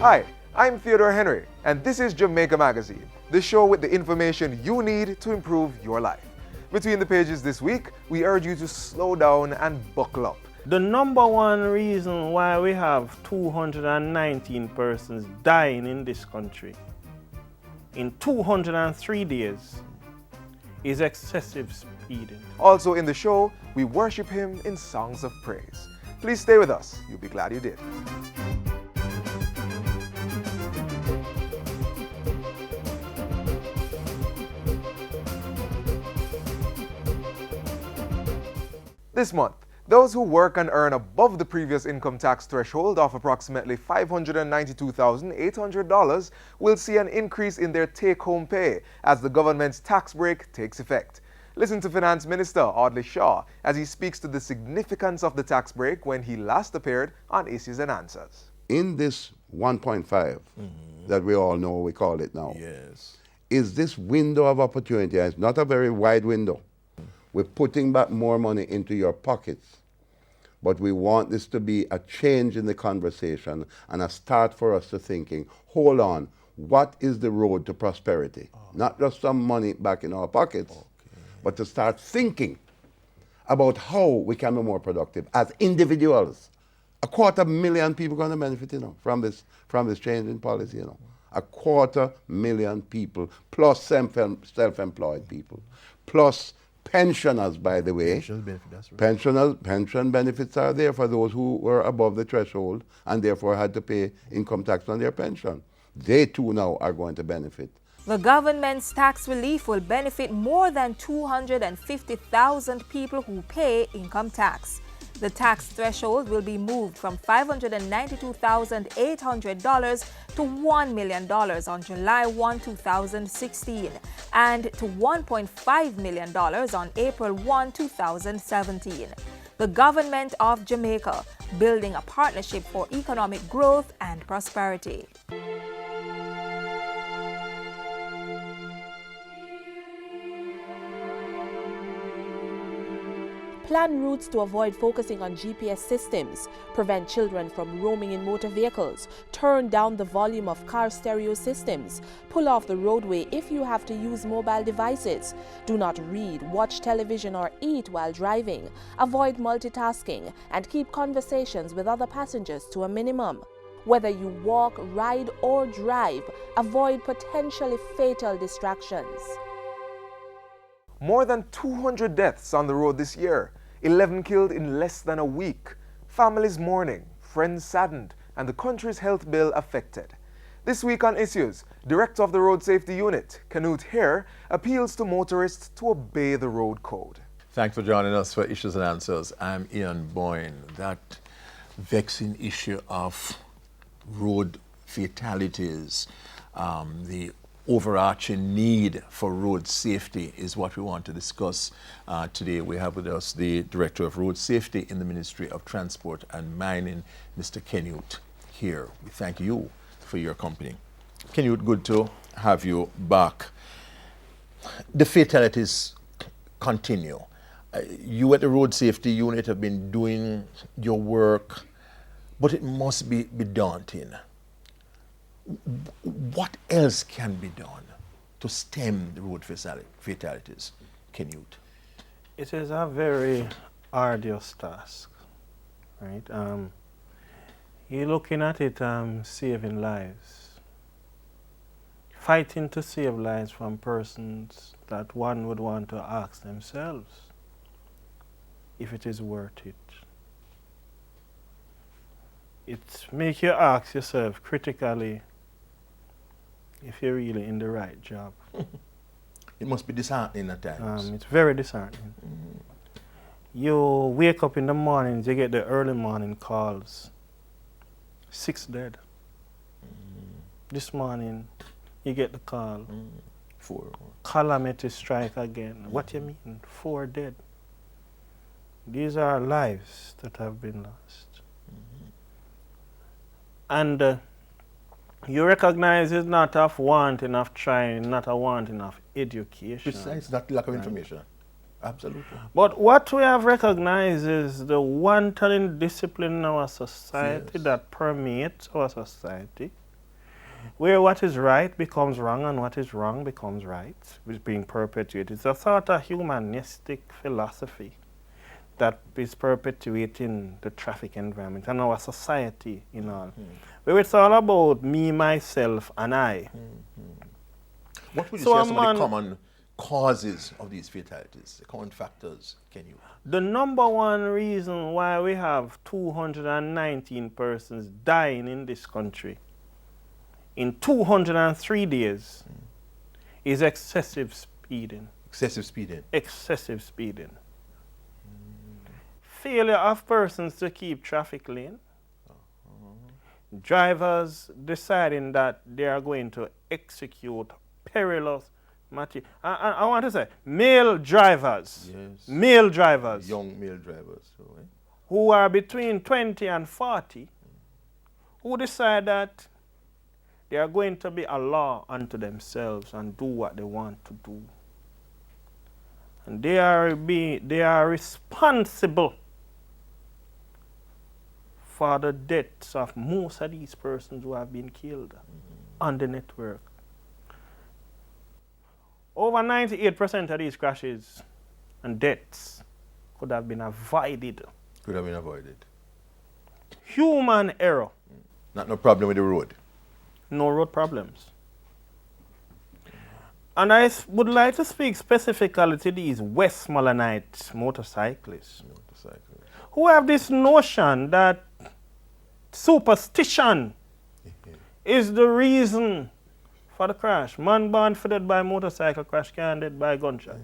Hi, I'm Theodore Henry, and this is Jamaica Magazine, the show with the information you need to improve your life. Between the pages this week, we urge you to slow down and buckle up. The number one reason why we have 219 persons dying in this country in 203 days is excessive speeding. Also in the show, we worship him in songs of praise. Please stay with us. You'll be glad you did. This month, those who work and earn above the previous income tax threshold of approximately $592,800 will see an increase in their take-home pay as the government's tax break takes effect. Listen to Finance Minister Audley Shaw as he speaks to the significance of the tax break when he last appeared on Issues and Answers. In this 1.5 that we all know we call it now, is this window of opportunity. It's not a very wide window. We're putting back more money into your pockets, but we want this to be a change in the conversation and a start for us to thinking, hold on, what is the road to prosperity? Not just some money back in our pockets, but to start thinking about how we can be more productive as individuals. 250,000 people going to benefit, from this change in policy, 250,000 people, plus self-employed people, plus pensioners, by the way. Pension benefits are there for those who were above the threshold and therefore had to pay income tax on their pension. They too now are going to benefit. The government's tax relief will benefit more than 250,000 people who pay income tax. The tax threshold will be moved from $592,800 to $1 million on July 1, 2016, and to $1.5 million on April 1, 2017. The government of Jamaica building a partnership for economic growth and prosperity. Plan routes to avoid focusing on GPS systems, prevent children from roaming in motor vehicles, turn down the volume of car stereo systems, pull off the roadway if you have to use mobile devices, do not read, watch television or eat while driving, avoid multitasking, and keep conversations with other passengers to a minimum. Whether you walk, ride or drive, avoid potentially fatal distractions. More than 200 deaths on the road this year, 11 killed in less than a week. Families mourning, friends saddened, and the country's health bill affected. This week on Issues, Director of the Road Safety Unit, Canute Hare, appeals to motorists to obey the road code. Thanks for joining us for Issues and Answers. I'm Ian Boyne. That vexing issue of road fatalities, the overarching need for road safety is what we want to discuss today. We have with us the Director of Road Safety in the Ministry of Transport and Mining, Mr. Canute Hare. We thank you for your company. Canute, good to have you back. The fatalities continue. You at the Road Safety Unit have been doing your work, but it must be daunting. What else can be done to stem the road fatalities, Canute? It is a very arduous task, right? You're looking at it saving lives, fighting to save lives from persons that one would want to ask themselves if it is worth it. It makes you ask yourself critically if you're really in the right job. It must be disheartening at times. It's very disheartening. You wake up in the mornings, you get the early morning calls. 6 dead. This morning, you get the call. 4. Calamity strike again. What do you mean? 4 dead. These are lives that have been lost. And you recognize it's not of wanting of trying, not a wanting of education. Besides that lack of information. Absolutely. But what we have recognized is the wanton discipline in our society that permeates our society. where what is right becomes wrong and what is wrong becomes right, which is being perpetuated. It's a sort of humanistic philosophy that is perpetuating the traffic environment and our society in all. Where it's all about me, myself, and I. What would you So say a are some of man- the common causes of these fatalities, the common factors, can you? The number one reason why we have 219 persons dying in this country in 203 days is excessive speeding. Excessive speeding. Excessive speeding. Failure of persons to keep traffic lane. Drivers deciding that they are going to execute perilous material. I want to say, male drivers. Yes. Male drivers. Young male drivers. So, Who are between 20 and 40, who decide that they are going to be a law unto themselves and do what they want to do. And they are responsible for the deaths of most of these persons who have been killed on the network. Over 98% of these crashes and deaths could have been avoided. could have been avoided. Human error. No problem with the road. No road problems. And I would like to speak specifically to these Westmorelandite motorcyclists who have this notion that superstition is the reason for the crash. Man born for dead by motorcycle crash, can't dead by gunshot.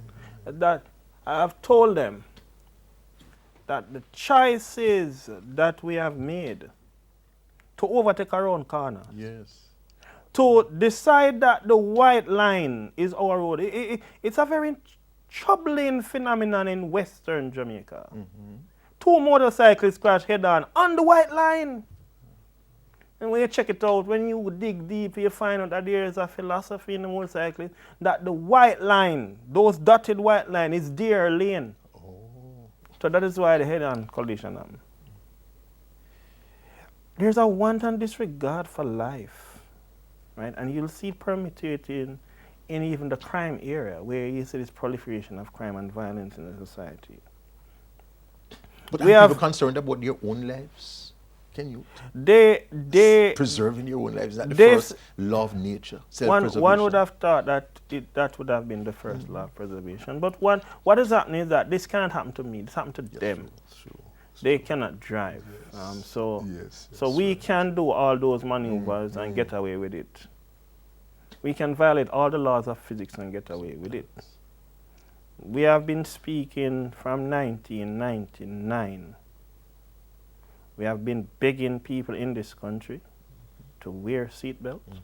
That I have told them that the choices that we have made to overtake our own corner, Yes. to decide that the white line is our road, it's a very troubling phenomenon in Western Jamaica. Two motorcyclists crash head-on on the white line. And when you check it out, when you dig deep, you find out that there is a philosophy in the motorcyclist that the white line, those dotted white line, is their lane. So that is why the head-on collision happened. There's a wanton disregard for life, right? And you'll see it permeating in even the crime area, where you see this proliferation of crime and violence in the society. But We are have- people concerned about their own lives? Can you? They Preserving your own lives, is that the they- first law of nature? one Self-preservation. would have thought that that would have been the first law of preservation. But what is happening is that this can't happen to me. This happened to them. True. They cannot drive. So Yes, we can do all those maneuvers and get away with it. We can violate all the laws of physics and get away with it. We have been speaking from 1999. We have been begging people in this country to wear seatbelts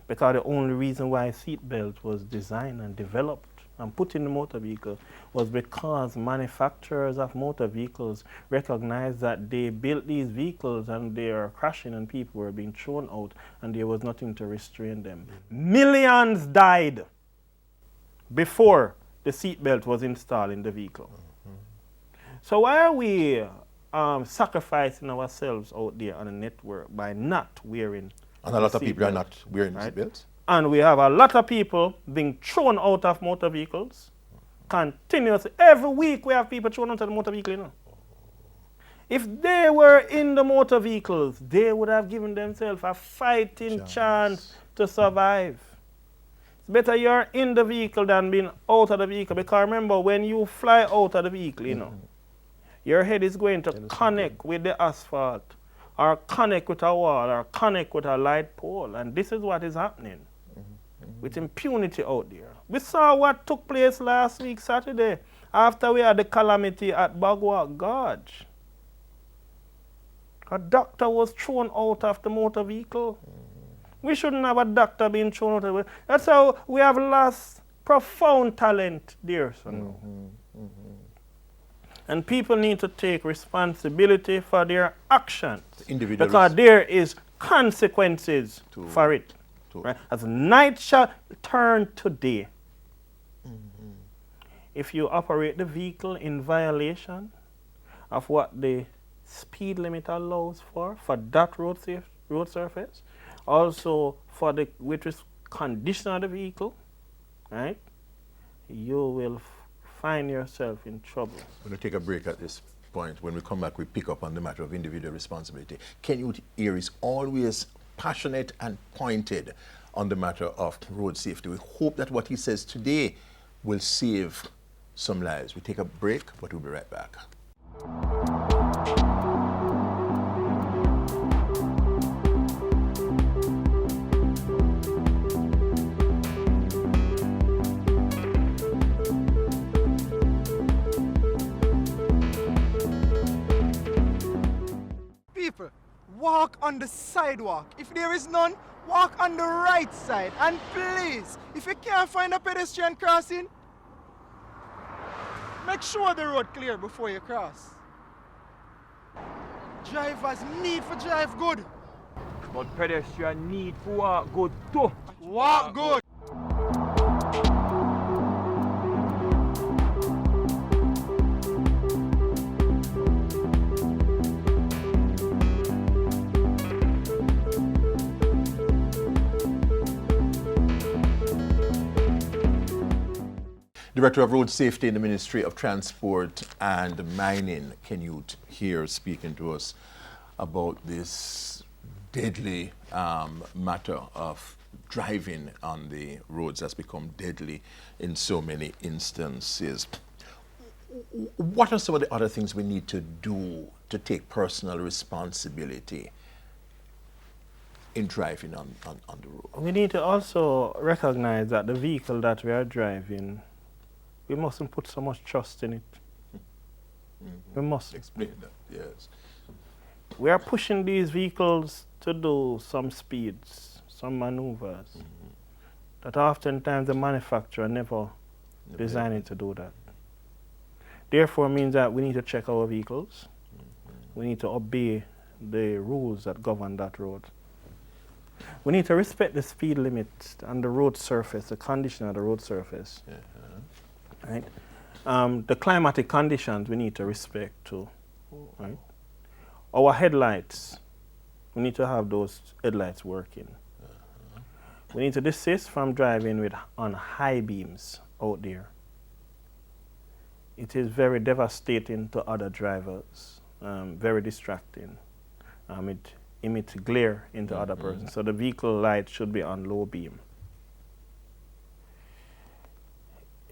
because the only reason why seatbelt was designed and developed and put in the motor vehicle was because manufacturers of motor vehicles recognized that they built these vehicles and they are crashing and people were being thrown out and there was nothing to restrain them. Millions died before the seatbelt was installed in the vehicle. So why are we sacrificing ourselves out there on a network by not wearing And a lot the of people are seatbelt, not wearing right? seatbelts. And we have a lot of people being thrown out of motor vehicles continuously. Every week we have people thrown out of the motor vehicle, you know. If they were in the motor vehicles, they would have given themselves a fighting chance to survive. It's better you're in the vehicle than being out of the vehicle, because remember, when you fly out of the vehicle, you know, your head is going to connect with the asphalt, or connect with a wall, or connect with a light pole. And this is what is happening with impunity out there. We saw what took place last week, Saturday, after we had the calamity at Bagwalk Gorge. A doctor was thrown out of the motor vehicle. We shouldn't have a doctor being thrown out of it. That's how we have lost profound talent there. So now. And people need to take responsibility for their actions. Individual Because there is consequences for it. to- Right? As night shall turn to day. If you operate the vehicle in violation of what the speed limit allows for that road surface, Also, for the condition of the vehicle, right, you will find yourself in trouble. We're going to take a break at this point. When we come back, we pick up on the matter of individual responsibility. Ken Youth here is always passionate and pointed on the matter of road safety. We hope that what he says today will save some lives. We take a break, but we'll be right back. Walk on the sidewalk. If there is none, walk on the right side. And please, if you can't find a pedestrian crossing, make sure the road clear before you cross. Drivers need to drive good. But pedestrian need to walk good too. Walk good. Director of Road Safety in the Ministry of Transport and Mining, Ken Youth, here speaking to us about this deadly matter of driving on the roads that's become deadly in so many instances. What are some of the other things we need to do to take personal responsibility in driving on the road? We need to also recognize that the vehicle that we are driving, we mustn't put so much trust in it. We must. Explain that, yes. We are pushing these vehicles to do some speeds, some maneuvers, that oftentimes the manufacturer never designed it to do that. Therefore means that we need to check our vehicles. We need to obey the rules that govern that road. We need to respect the speed limits and the road surface, the condition of the road surface. Right? The climatic conditions we need to respect too. Right? Our headlights, we need to have those headlights working. We need to desist from driving on high beams out there. It is very devastating to other drivers, very distracting. It emits glare into other persons. So the vehicle light should be on low beam.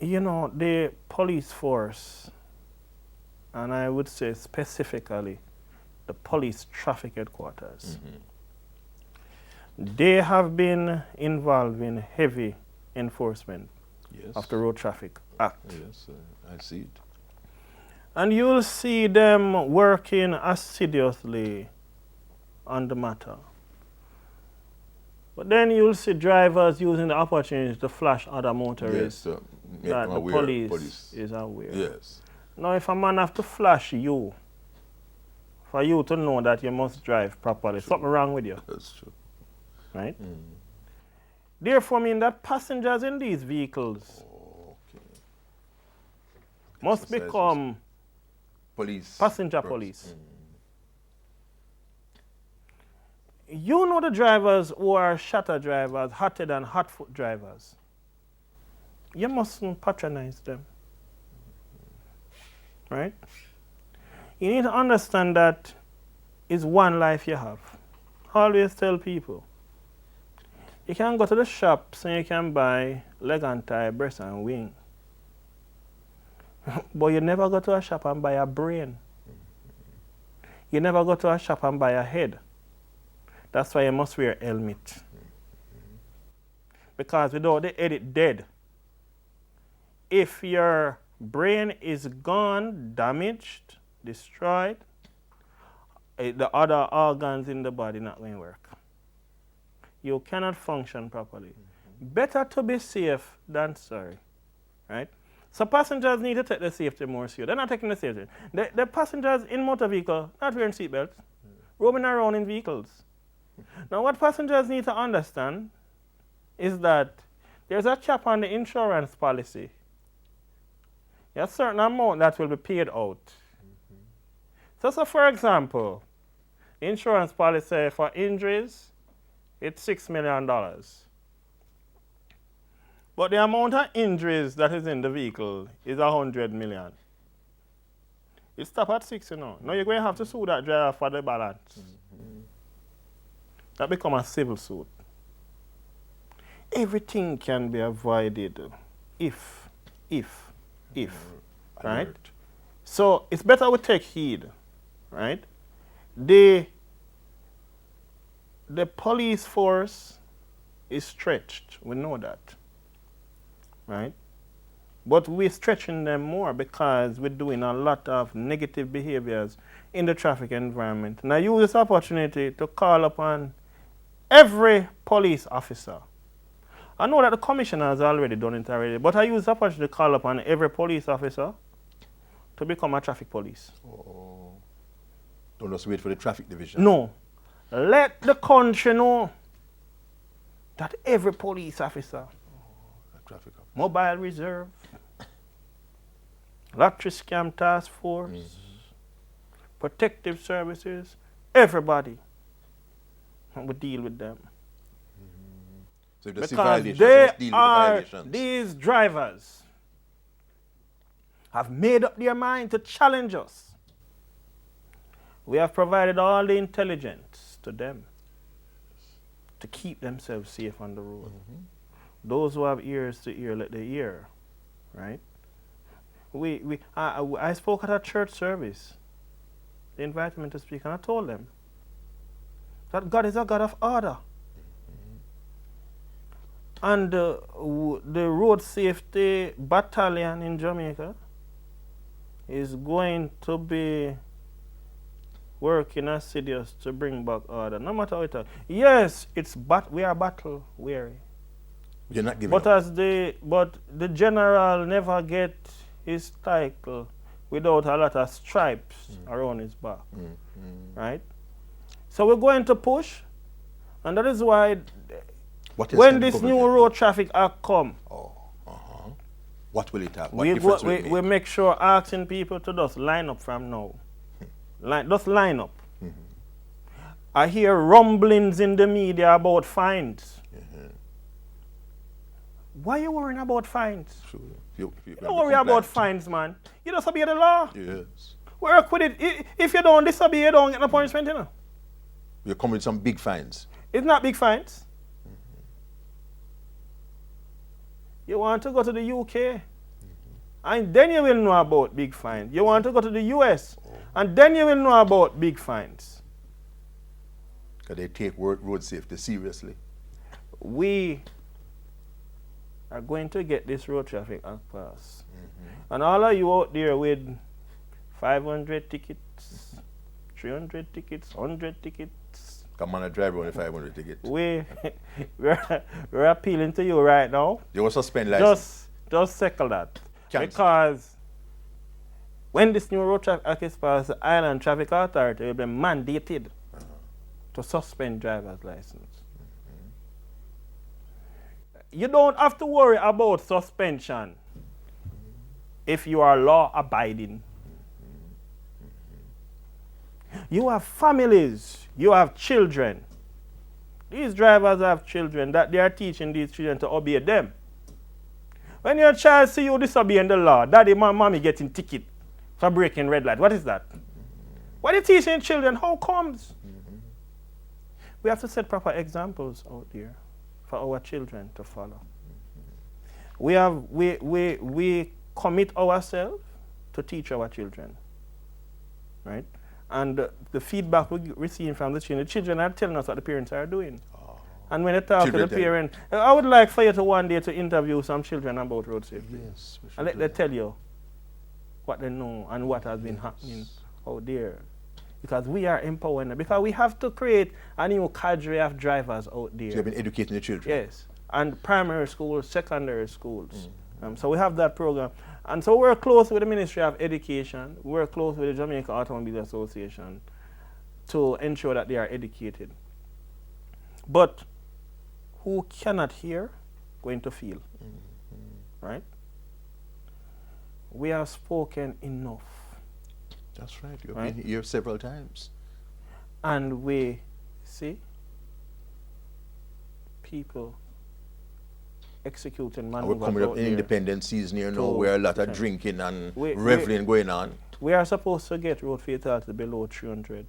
You know, the police force, and I would say specifically the police traffic headquarters, they have been involved in heavy enforcement of the Road Traffic Act. Yes, I see it. And you'll see them working assiduously on the matter. But then you'll see drivers using the opportunity to flash other motorists that the police is aware. Yes. Now, if a man have to flash you, for you to know that you must drive properly, something wrong with you. That's true. Right? Therefore, mean that passengers in these vehicles must become passenger police. You know the drivers who are shutter drivers, hothead and hot foot drivers. You mustn't patronize them. Right? You need to understand that it's one life you have. Always tell people, you can go to the shops and you can buy leg and tie, breast and wing. But you never go to a shop and buy a brain. You never go to a shop and buy a head. That's why you must wear a helmet. Because without the head, it's dead. If your brain is gone, damaged, destroyed, the other organs in the body not going to work. You cannot function properly. Better to be safe than sorry. Right? So passengers need to take the safety more serious. They're not taking the safety. The passengers in motor vehicle not wearing seatbelts, roaming around in vehicles. Now what passengers need to understand is that there's a cap on the insurance policy. There's a certain amount that will be paid out. So for example, the insurance policy for injuries it's $6 million. But the amount of injuries that is in the vehicle is 100 million. It stopped at 6, you know. Now you're going to have to sue that driver for the balance. That become a civil suit. Everything can be avoided if, right? So it's better we take heed, right? The police force is stretched, we know that, right? But we're stretching them more because we're doing a lot of negative behaviors in the traffic environment. And I use this opportunity to call upon every police officer. I know that the commissioner has already done it already, but I use this opportunity to call upon every police officer to become a traffic police. Oh. Don't just wait for the traffic division. No. Let the country know that every police officer, mobile reserve, lottery scam task force, protective services, everybody will deal with them. So if they see Because violations, they must deal with the are, violations. these drivers have made up their mind to challenge us. We have provided all the intelligence to them to keep themselves safe on the road. Those who have ears to hear, let them hear, right? I spoke at a church service. They invited me to speak, and I told them that God is a God of order. And the road safety battalion in Jamaica is going to be working assiduous to bring back order, no matter what. Yes, we are battle weary. You're not giving But up. but the general never get his title without a lot of stripes around his back, right? So we're going to push, and that is why when this new road traffic act come, what will it have? What we difference will it make? make sure asking people to just line up from now. Just line up. I hear rumblings in the media about fines. Why are you worrying about fines? Sure. You don't worry about fines, man. You just obey the law. Yes. Work with it. If you don't disobey, you don't get no punishment, you know. You're coming with some big fines. It's not big fines. You want to go to the UK, and then you will know about big fines. You want to go to the US, and then you will know about big fines. Because they take road safety seriously. We are going to get this road traffic act passed. And all of you out there with 500 tickets, 300 tickets, 100 tickets. Come on, a driver only 500 tickets. We're appealing to you right now. You will suspend license. Just settle that. Cancel. Because when this new road traffic act is passed, the Island Traffic Authority will be mandated to suspend driver's license. You don't have to worry about suspension if you are law abiding. You have families, you have children. These drivers have children that they are teaching these children to obey them. When your child see you disobeying the law, daddy, mommy getting ticket for breaking red light, what is that? What are you teaching children? How comes? We have to set proper examples out there for our children to follow. We commit ourselves to teach our children, right? And the feedback we receive from the children are telling us what the parents are doing. And when they talk to the parent, I would like for you to one day to interview some children about road safety. Yes, and let them tell you what they know and what has been happening out there. Because we are empowering them. Because we have to create a new cadre of drivers out there. So you've been educating the children? Yes. And primary schools, secondary schools. So we have that program. And so we're close with the Ministry of Education. We're close with the Jamaica Automobile Association to ensure that they are educated. But who cannot hear, going to feel. Right? We have spoken enough. That's right. You've been here several times. And we see people executing And maneuvers we're coming up out in there. independent season here now to- where a lot of drinking and reveling going on. We are supposed to get road fatality below 300.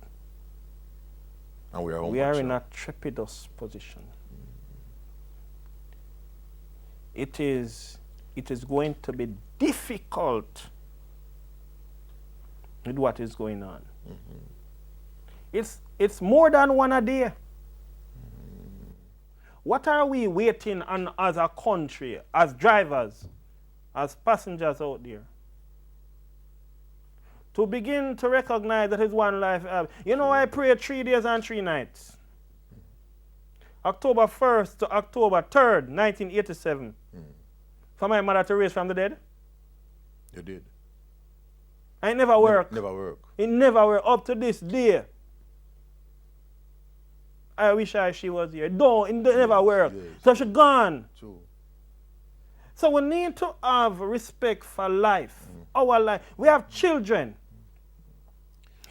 And we are, We are in a trepidous position. It is going to be difficult with what is going on. It's more than one a day. What are we waiting on as a country, as drivers, as passengers out there? To begin to recognize that it's one life. You know, I prayed 3 days and 3 nights. October 1st to October 3rd, 1987. For my mother to raise from the dead. You did. I never worked. Never work. It never worked up to this day. I wish she was here. No, it never worked. Yes. So she gone. True. So we need to have respect for life, our life. We have children.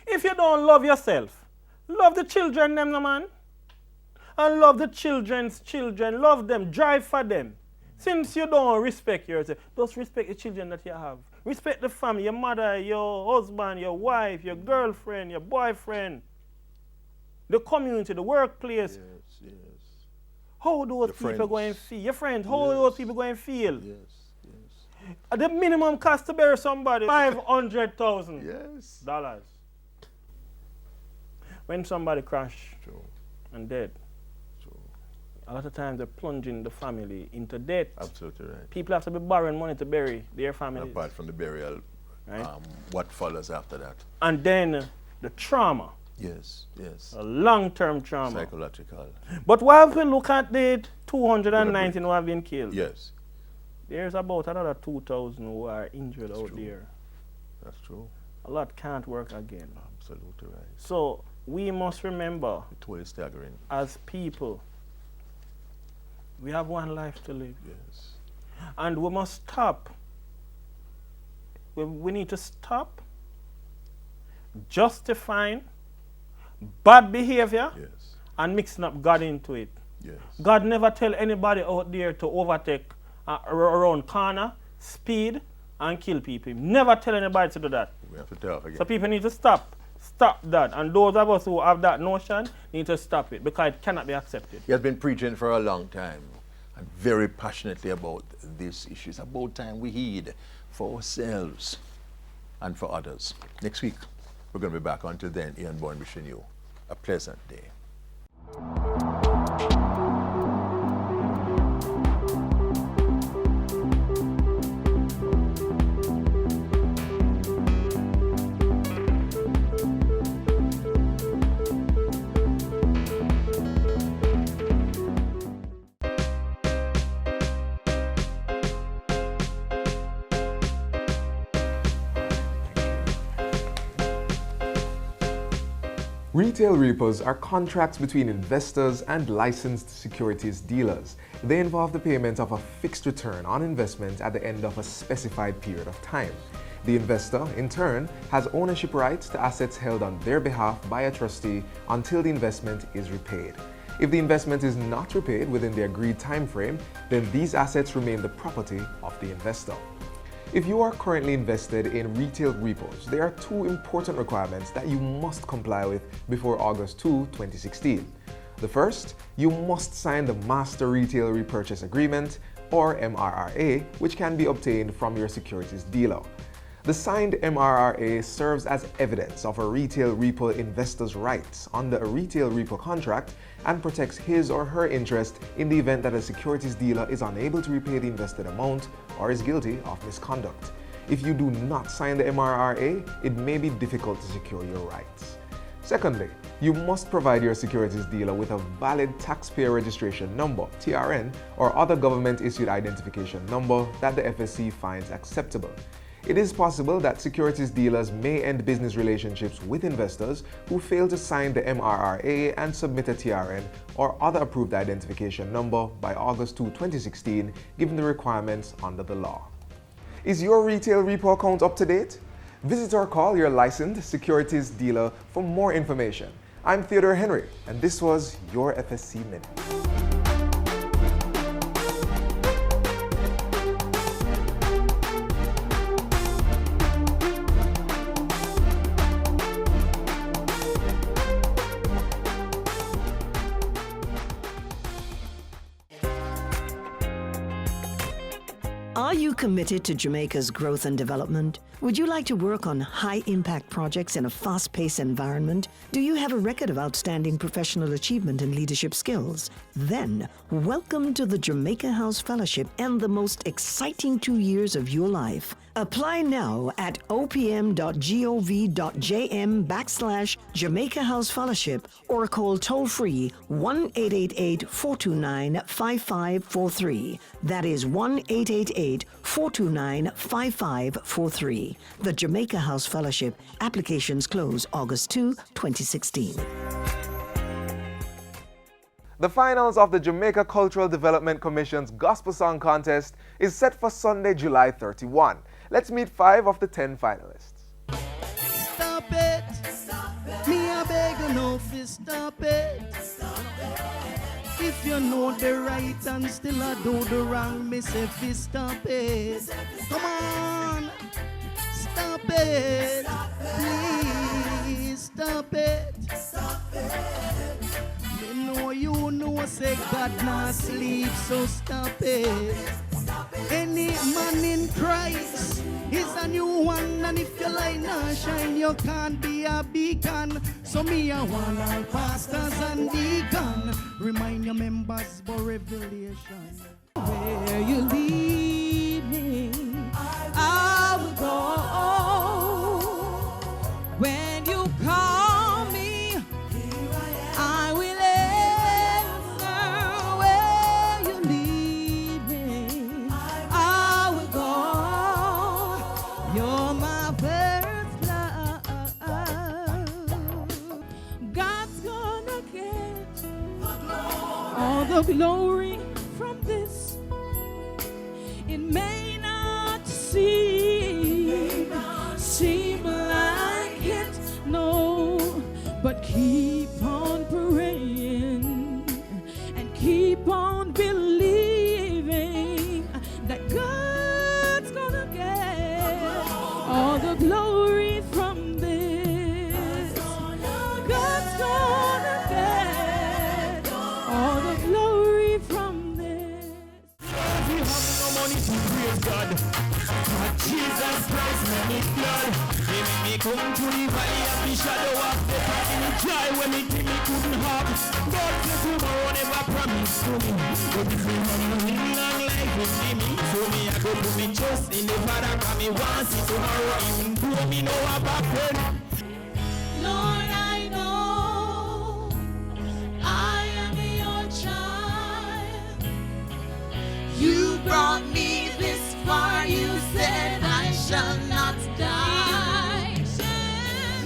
If you don't love yourself, love the children, them, no man. And love the children's children. Love them. Drive for them. Since you don't respect yourself, just respect the children that you have. Respect the family, your mother, your husband, your wife, your girlfriend, your boyfriend, the community, the workplace. Yes, yes. How those Your people friends. going to feel? Your friends, how those people going to feel? Yes, yes. The minimum cost to bury somebody, $500,000. Yes. When somebody crash True. and dead, True. a lot of times they're plunging the family into debt. Absolutely right. People have to be borrowing money to bury their And family. apart from the burial, Right. what follows after that? And then the trauma, Yes, yes. a long-term trauma. Psychological. But while we look at the 219 who have been killed, Yes, there's about another 2,000 who are injured out true. there. that's true. A lot can't work again. Absolutely right. So we must remember, Totally staggering. as people, we have one life to live. Yes. And we must stop. We need to stop justifying bad behavior Yes. and mixing up God into it. Yes. God never tell anybody out there to overtake around corner, speed, and kill people. Never tell anybody to do that. We have to tell off again. So people need to stop that. And those of us who have that notion need to stop it because it cannot be accepted. He has been preaching for a long time and very passionately about this issue. It's about time we heed for ourselves and for others. Next week, we're going to be back. Until then, Ian Bourne wishing you a pleasant day. Retail repos are contracts between investors and licensed securities dealers. They involve the payment of a fixed return on investment at the end of a specified period of time. The investor, in turn, has ownership rights to assets held on their behalf by a trustee until the investment is repaid. If the investment is not repaid within the agreed time frame, then these assets remain the property of the investor. If you are currently invested in retail repos, there are two important requirements that you must comply with before August 2, 2016. The first, you must sign the Master Retail Repurchase Agreement, or MRRA, which can be obtained from your securities dealer. The signed MRRA serves as evidence of a retail repo investor's rights under a retail repo contract and protects his or her interest in the event that a securities dealer is unable to repay the invested amount or is guilty of misconduct. If you do not sign the MRRA, it may be difficult to secure your rights. Secondly, you must provide your securities dealer with a valid taxpayer registration number, TRN, or other government-issued identification number that the FSC finds acceptable. It is possible that securities dealers may end business relationships with investors who fail to sign the MRRA and submit a TRN or other approved identification number by August 2, 2016, given the requirements under the law. Is your retail repo account up to date? Visit or call your licensed securities dealer for more information. I'm Theodore Henry, and this was your FSC Minute. you committed to Jamaica's growth and development? Would you like to work on high-impact projects in a fast-paced environment? Do you have a record of outstanding professional achievement and leadership skills? Then, welcome to the Jamaica House Fellowship and the most exciting 2 years of your life. Apply now at opm.gov.jm/Jamaica House Fellowship or call toll-free 1-888-429-5543. That is 1-888-429-5543. The Jamaica House Fellowship. Applications close August 2, 2016. The finals of the Jamaica Cultural Development Commission's Gospel Song Contest is set for Sunday, July 31. Let's meet 5 of the 10 finalists. Stop it. Stop it. Me a beg you no fi stop it. Stop it. If you know the right and still a do the wrong, me say fi stop it. Come on. Stop it. Please stop it. Stop it. Me know you know say God not sleep, so stop it. Any man in Christ is a new one, and if your light not shine, you can't be a beacon. So me a want all pastors and deacon, remind your members for revelation. Where you lead me, I will go. When you call me, I will answer. Where you lead me, I will go. You're my first love. God's gonna get all the glory from this. It may not seem like it, no, but keep on praying and keep on believing that God's gonna get all the glory from this. God's gonna get all the glory from this. We have no money to praise God, but Jesus Christ made me blood. Make me come to the valley of the shadow of death and joy when me think me couldn't have. God said tomorrow never promised to me, but if you have no long life with me, so me I go put me trust in the Father, cause me want see tomorrow even though me know about it. Lord, I know I am your child. You brought me this far. You said I shall not die.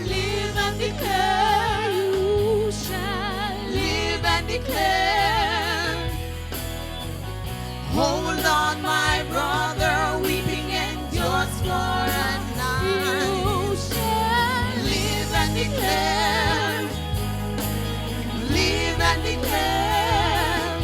Live and declare. You shall live and declare. Hold on, my brother, weeping endures for a night. You shall live and declare. Live and declare.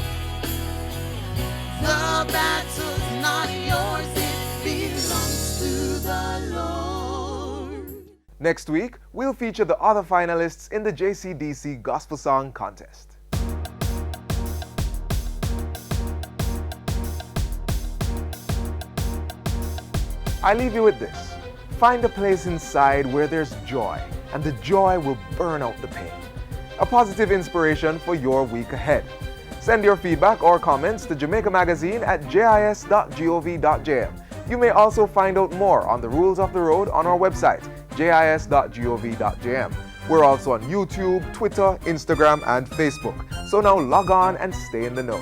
The battle's not yours, it belongs to the Lord. Next week, we'll feature the other finalists in the JCDC Gospel Song Contest. I leave you with this. Find a place inside where there's joy, and the joy will burn out the pain. A positive inspiration for your week ahead. Send your feedback or comments to Jamaica Magazine at jis.gov.jm. You may also find out more on the rules of the road on our website, jis.gov.jm. We're also on YouTube, Twitter, Instagram, and Facebook. So now log on and stay in the know.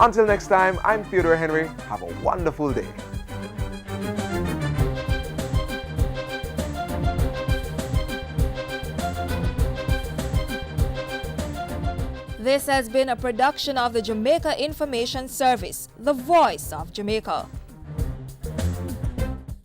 Until next time, I'm Theodore Henry. Have a wonderful day. This has been a production of the Jamaica Information Service, the voice of Jamaica.